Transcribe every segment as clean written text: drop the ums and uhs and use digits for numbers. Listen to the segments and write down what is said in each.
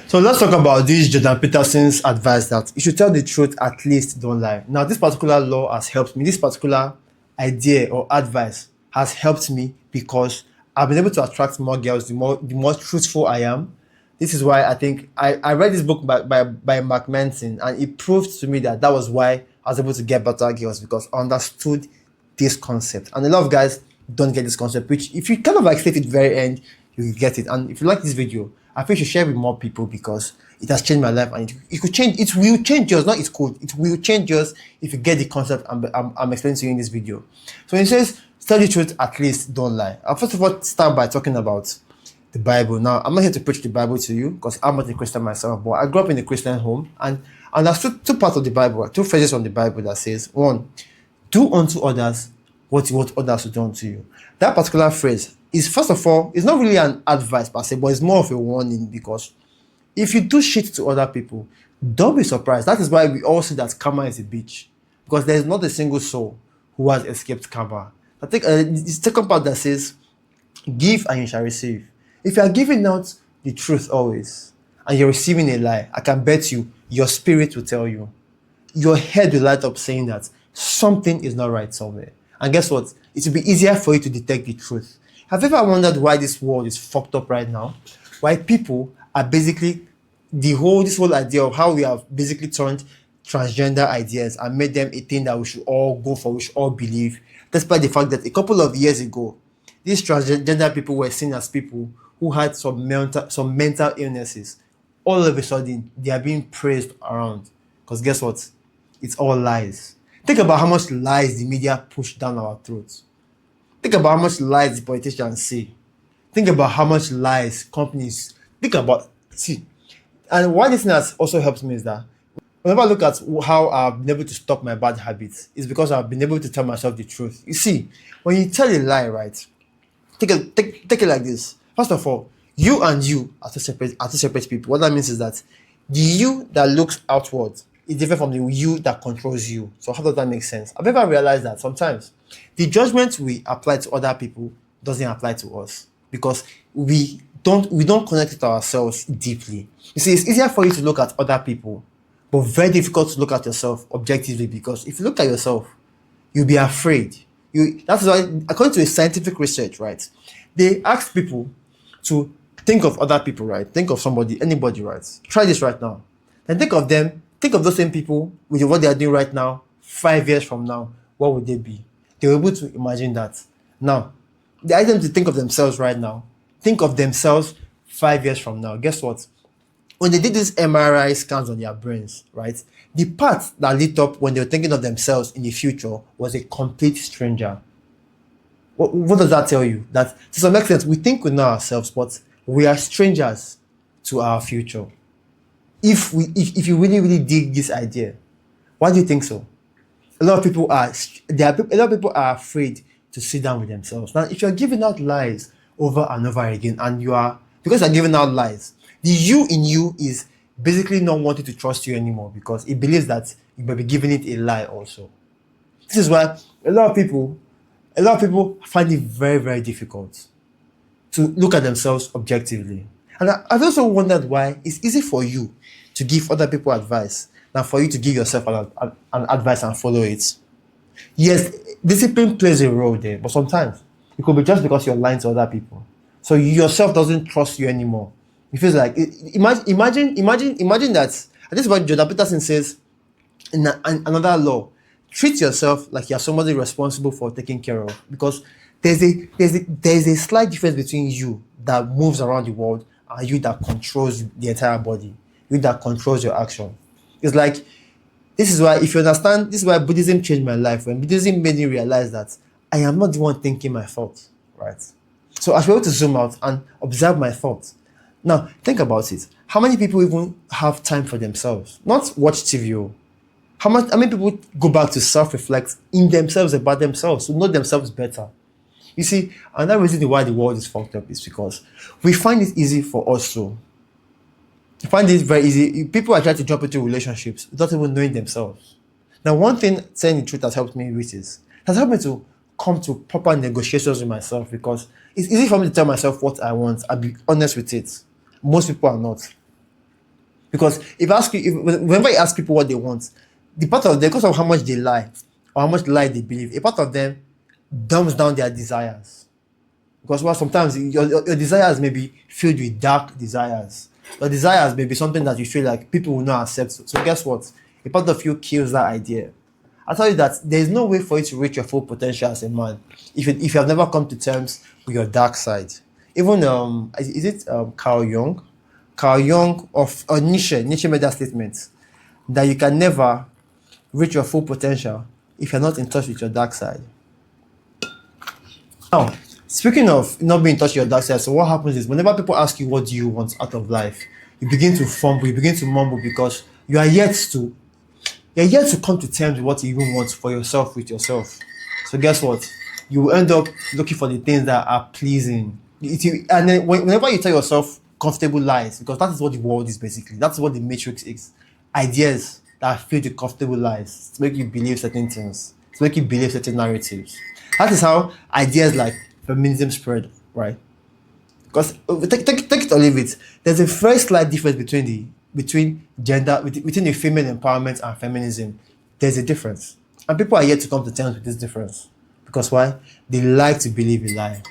So let's talk about this Jordan Peterson's advice that you should tell the truth, at least don't lie. Now, this particular law has helped me. This particular idea or advice has helped me because I've been able to attract more girls the more truthful I am. This is why I think I read this book by Mark Manson, and it proved to me that that was why I was able to get better girls because I understood this concept. And a lot of guys don't get this concept, which if you kind of like stay to the very end, you will get it. And if you like this video, I think you should share with more people because it has changed my life and it could change. It will change yours, not it could. It will change yours if you get the concept I'm explaining to you in this video. So it says, tell the truth, at least don't lie. I'll first of all start by talking about the Bible. Now, I'm not here to preach the Bible to you because I'm not a Christian myself, but I grew up in a Christian home and there's two parts of the Bible, two phrases from the Bible that says, one, do unto others what you want others to do unto you. That particular phrase is, first of all, it's not really an advice per se, but it's more of a warning because if you do shit to other people, don't be surprised. That is why we all say that karma is a bitch because there is not a single soul who has escaped karma. I think the second part that says, give and you shall receive. If you are giving out the truth always and you're receiving a lie, I can bet you your spirit will tell you. Your head will light up saying that something is not right somewhere. And guess what? It will be easier for you to detect the truth. Have you ever wondered why this world is fucked up right now? Why people are basically this whole idea of how we have basically turned transgender ideas and made them a thing that we should all go for, we should all believe, despite the fact that a couple of years ago, these transgender people were seen as people who had some mental illnesses. All of a sudden, they are being praised around. Because guess what? It's all lies. Think about how much lies the media push down our throats. Think about how much lies the politicians say. Think about how much lies companies see. And why this thing has also helped me is that whenever I look at how I've been able to stop my bad habits, it's because I've been able to tell myself the truth. You see, when you tell a lie, right? Take it like this. First of all, you and you are two separate people. What that means is that the you that looks outward is different from the you that controls you. So how does that make sense? I've ever realized that sometimes the judgment we apply to other people doesn't apply to us because we don't connect with ourselves deeply. You see, it's easier for you to look at other people, but very difficult to look at yourself objectively because if you look at yourself, you'll be afraid. That's why, according to a scientific research, right, they ask people to think of other people, right? Think of anybody, right? Try this right now. Then think of those same people with what they are doing right now, 5 years from now, what would they be? They were able to imagine that. Now, the item to think of themselves right now, think of themselves 5 years from now. Guess what? When they did these MRI scans on their brains, right, the part that lit up when they were thinking of themselves in the future was a complete stranger. What does that tell you? That to some extent, we think we know ourselves, but we are strangers to our future. If you really, really dig this idea, why do you think so? A lot of people are afraid to sit down with themselves. Now, if you're giving out lies over and over again, and because you're giving out lies, the you in you is basically not wanting to trust you anymore because it believes that you may be giving it a lie also. This is why a lot of people find it very, very difficult to look at themselves objectively. And I've also wondered why it's easy for you to give other people advice than for you to give yourself an advice and follow it. Yes, discipline plays a role there, but sometimes it could be just because you're lying to other people. So you yourself doesn't trust you anymore. It feels like, imagine that, and this is what Jordan Peterson says in another law. Treat yourself like you're somebody responsible for taking care of, because there's a slight difference between you that moves around the world and you that controls the entire body, you that controls your action. It's like, this is why Buddhism changed my life. When Buddhism made me realize that I am not the one thinking my thoughts, right? So I should be able to zoom out and observe my thoughts. Now, think about it. How many people even have time for themselves? Not watch TV. How many people go back to self-reflect in themselves about themselves, to know themselves better? You see, another reason why the world is fucked up is because we find it easy for us to find it very easy. People are trying to jump into relationships without even knowing themselves. Now, one thing saying the truth has helped me with is, has helped me to come to proper negotiations with myself, because it's easy for me to tell myself what I want and be honest with it. Most people are not. Because whenever you ask people what they want, the part of them, because of how much they lie or how much lie they believe, a part of them dumbs down their desires. Because well, sometimes your desires may be filled with dark desires. Your desires may be something that you feel like people will not accept. So guess what? A part of you kills that idea. I tell you that there is no way for you to reach your full potential as a man if you have never come to terms with your dark side. Even is it Carl Jung? Carl Jung or Nietzsche made that statement that you can never reach your full potential if you're not in touch with your dark side. Now, speaking of not being in touch with your dark side, so what happens is whenever people ask you what do you want out of life, you begin to fumble, you begin to mumble because you're yet to come to terms with what you even want for yourself with yourself. So guess what? You will end up looking for the things that are pleasing. And then whenever you tell yourself comfortable lies, because that is what the world is basically. That's what the matrix is. Ideas that feed you comfortable lies to make you believe certain things, to make you believe certain narratives. That is how ideas like feminism spread, right? Because take it or leave it. There's a very slight difference between the female empowerment and feminism. There's a difference, and people are yet to come to terms with this difference. Because why? They like to believe a lie.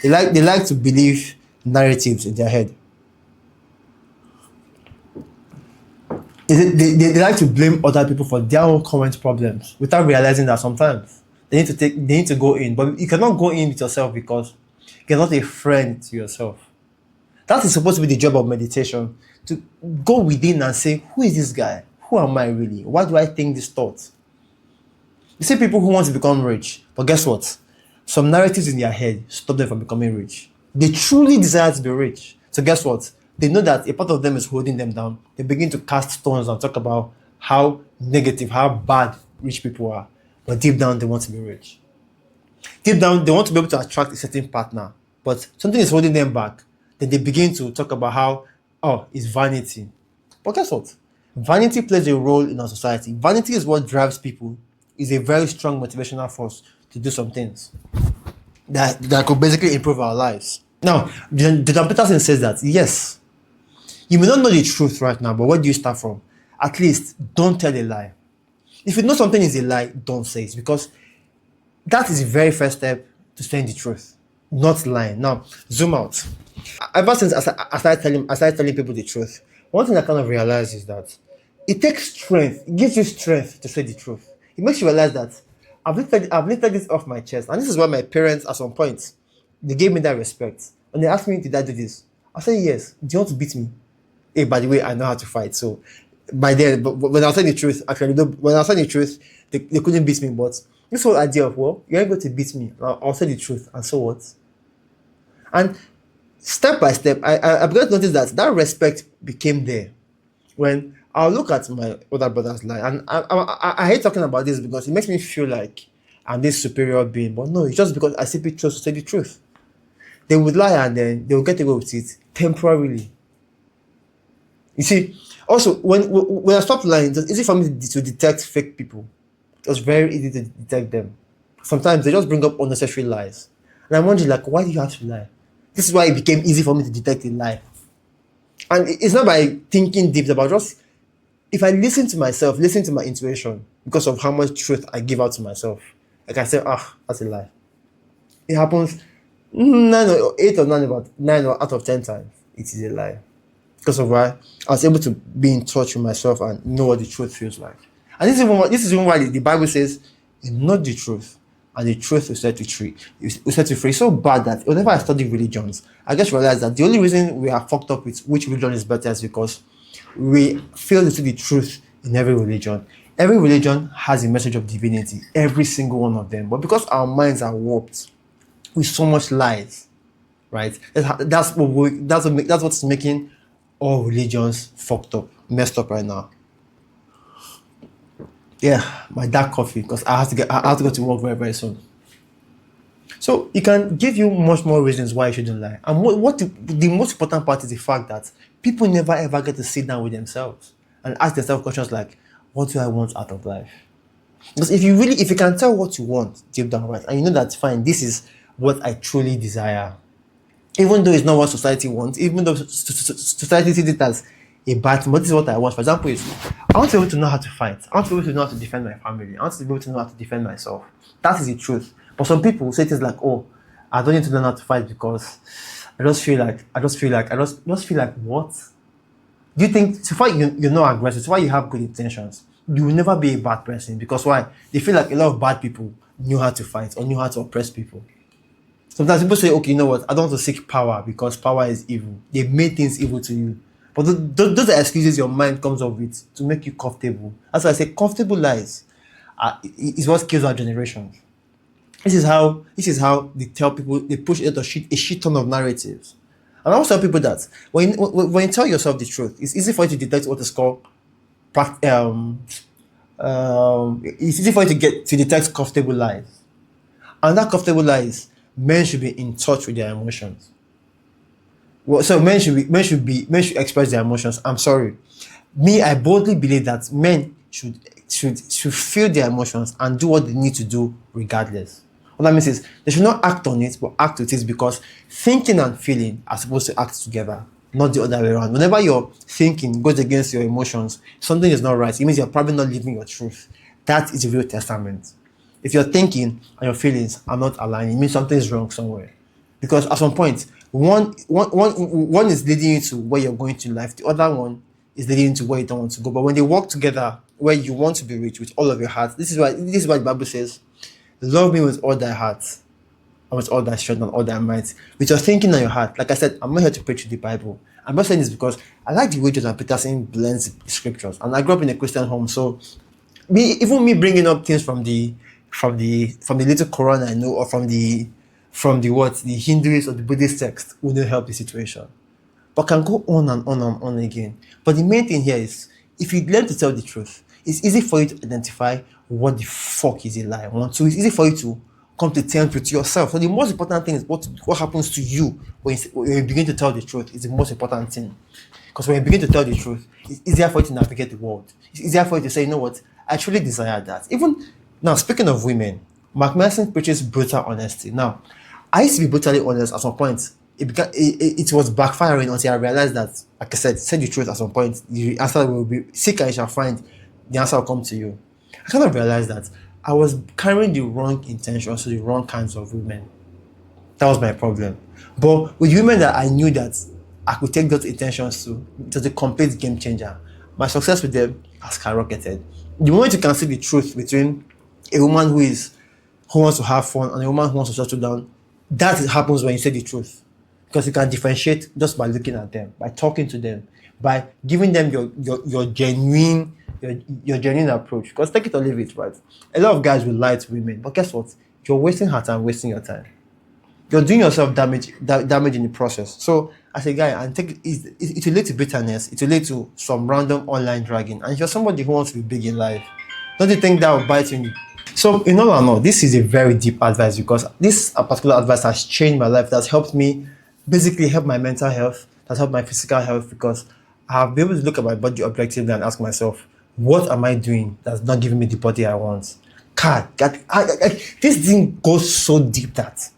They like to believe narratives in their head. They like to blame other people for their own current problems without realizing that sometimes they need to go in, but you cannot go in with yourself because you're not a friend to yourself. That is supposed to be the job of meditation, to go within and say, who is this guy? Who am I really? Why do I think this thought? You see people who want to become rich, but guess what? Some narratives in their head stop them from becoming rich. They truly desire to be rich. So guess what? They know that a part of them is holding them down. They begin to cast stones and talk about how negative, how bad rich people are. But deep down, they want to be rich. Deep down, they want to be able to attract a certain partner. But something is holding them back. Then they begin to talk about how, it's vanity. But guess what? Vanity plays a role in our society. Vanity is what drives people. It's a very strong motivational force to do some things that could basically improve our lives. Now, Jordan Peterson says that, yes, you may not know the truth right now, but where do you start from? At least, don't tell a lie. If you know something is a lie, don't say it, because that is the very first step to saying the truth, not lying. Now, zoom out. Ever since I started telling people the truth, one thing I kind of realized is that it takes strength. It gives you strength to say the truth. It makes you realize that I've lifted this off my chest, and this is why my parents, at some point, they gave me that respect. And they asked me, did I do this? I said, yes. Do you want to beat me? Hey, by the way, I know how to fight. So, by then, but when I was saying the truth, actually, when I was saying the truth, they couldn't beat me. But this whole idea of, well, you're going to beat me. I'll say the truth. And so what? And step by step, I began to notice that respect became there. When I'll look at my older brother's lie, and I hate talking about this because it makes me feel like I'm this superior being. But no, it's just because I simply chose to say the truth. They would lie and then they will get away with it temporarily. You see, also, when I stopped lying, it was easy for me to detect fake people. It was very easy to detect them. Sometimes they just bring up unnecessary lies. And I'm wondering, like, why do you have to lie? This is why it became easy for me to detect a lie. And it's not by thinking deep, it's about just, if I listen to myself, listen to my intuition, because of how much truth I give out to myself, like I say, that's a lie. It happens 9 out of 10 times. It is a lie. Because of why I was able to be in touch with myself and know what the truth feels like. And this is even why the Bible says, know the truth, and the truth will set you free. Will set you free. It's so bad that whenever I study religions, I just realized that the only reason we are fucked up with which religion is better is because we fail to see the truth in every religion. Every religion has a message of divinity, every single one of them. But because our minds are warped with so much lies, right? That's what's making all religions fucked up, messed up right now. Yeah, my dark coffee, because I have to go to work very, very soon. So it can give you much more reasons why you shouldn't lie. And what the most important part is the fact that people never ever get to sit down with themselves and ask themselves questions like, what do I want out of life? Because if you can tell what you want deep down, right, and you know that's fine, this is what I truly desire. Even though it's not what society wants, even though society sees it as a bad thing, but this is what I want. For example, is I want to be able to know how to fight. I want to be able to know how to defend my family. I want to be able to know how to defend myself. That is the truth. But some people say things like, "Oh, I don't need to learn how to fight because I just feel like what? Do you think so far you're not aggressive, so far you have good intentions, you will never be a bad person because why? They feel like a lot of bad people knew how to fight or knew how to oppress people. Sometimes people say, okay, you know what? I don't want to seek power because power is evil. They made things evil to you. But those are excuses your mind comes up with to make you comfortable. That's why I say comfortable lies is what kills our generation. This is how they tell people, they push a shit ton of narratives. And I also tell people that when you tell yourself the truth, it's easy for you to detect what is called it's easy for you to get to detect comfortable lies. And that comfortable lies, men should be in touch with their emotions. Well, so men should express their emotions. I'm sorry. Me, I boldly believe that men should feel their emotions and do what they need to do regardless. What that means is they should not act on it, but act with it because thinking and feeling are supposed to act together, not the other way around. Whenever your thinking goes against your emotions, something is not right. It means you're probably not living your truth. That is the real testament. If your thinking and your feelings are not aligned, it means something is wrong somewhere. Because at some point, one is leading you to where you're going to in life, the other one is leading you to where you don't want to go. But when they work together, where you want to be rich with all of your heart, this is why the Bible says, love me with all thy heart, and with all thy strength and all thy might. With your thinking and your heart. Like I said, I'm not here to preach the Bible. I'm not saying this because I like the way Jordan Peterson blends the scriptures. And I grew up in a Christian home, so even me bringing up things from the little Quran I know, or from the Hinduist or the Buddhist text will not help the situation. But can go on and on and on again. But the main thing here is if you learn to tell the truth, it's easy for you to identify what the fuck is a lie. So it's easy for you to come to terms with yourself. So the most important thing is what happens to you when you begin to tell the truth is the most important thing. Because when you begin to tell the truth, it's easier for you to navigate the world. It's easier for you to say, you know what, I truly desire that. Even now, speaking of women, Mark Manson preaches brutal honesty. Now, I used to be brutally honest at some point. It was backfiring until I realized that, like I said, say the truth at some point. The answer will be seek and you shall find. The answer will come to you. I kind of realized that I was carrying the wrong intentions to the wrong kinds of women. That was my problem. But with women that I knew that I could take those intentions to, it was a complete game changer. My success with them has skyrocketed. The moment you can see the truth between a woman who wants to have fun and a woman who wants to settle down, that happens when you say the truth. Because you can differentiate just by looking at them, by talking to them, by giving them your genuine approach. Because take it or leave it, right? A lot of guys will lie to women, but guess what? You're wasting her time, wasting your time. You're doing yourself damage in the process. So as a guy, and it will lead to bitterness. It will lead to some random online dragging. And if you're somebody who wants to be big in life, don't you think that will bite you? So in all, this is a very deep advice because this particular advice has changed my life. That's helped me basically help my mental health. That's helped my physical health because I have been able to look at my body objectively and ask myself, what am I doing that's not giving me the body I want? God, this thing goes so deep that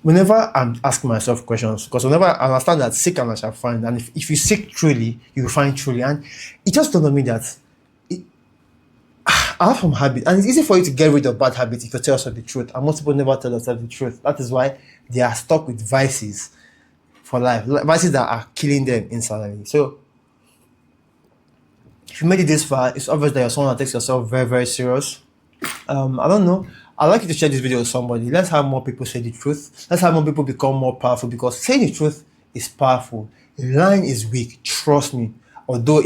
whenever I'm asking myself questions, because whenever I understand that seek and I shall find, and if you seek truly, you will find truly. And it just dawned on me that I have some habits, and it's easy for you to get rid of bad habits if you tell yourself the truth. And most people never tell themselves the truth. That is why they are stuck with vices for life, vices that are killing them instantly. So if you made it this far, it's obvious that you're someone that takes yourself very, very serious. I don't know. I'd like you to share this video with somebody. Let's have more people say the truth. Let's have more people become more powerful because saying the truth is powerful. Lying is weak. Trust me. Although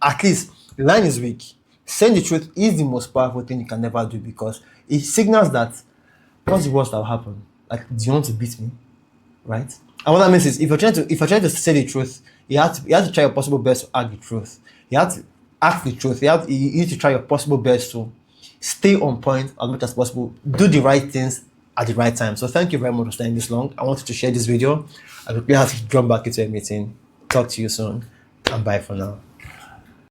at least lying is weak, saying the truth is the most powerful thing you can never do because it signals that what's the worst that will happen? Like, do you want to beat me? Right? And what that means is if you're trying to say the truth, you have to try your possible best to act the truth. You have to act the truth. You need to try your possible best to stay on point as much as possible. Do the right things at the right time. So thank you very much for staying this long. I wanted to share this video. I will have to jump back into a meeting. Talk to you soon. And bye for now.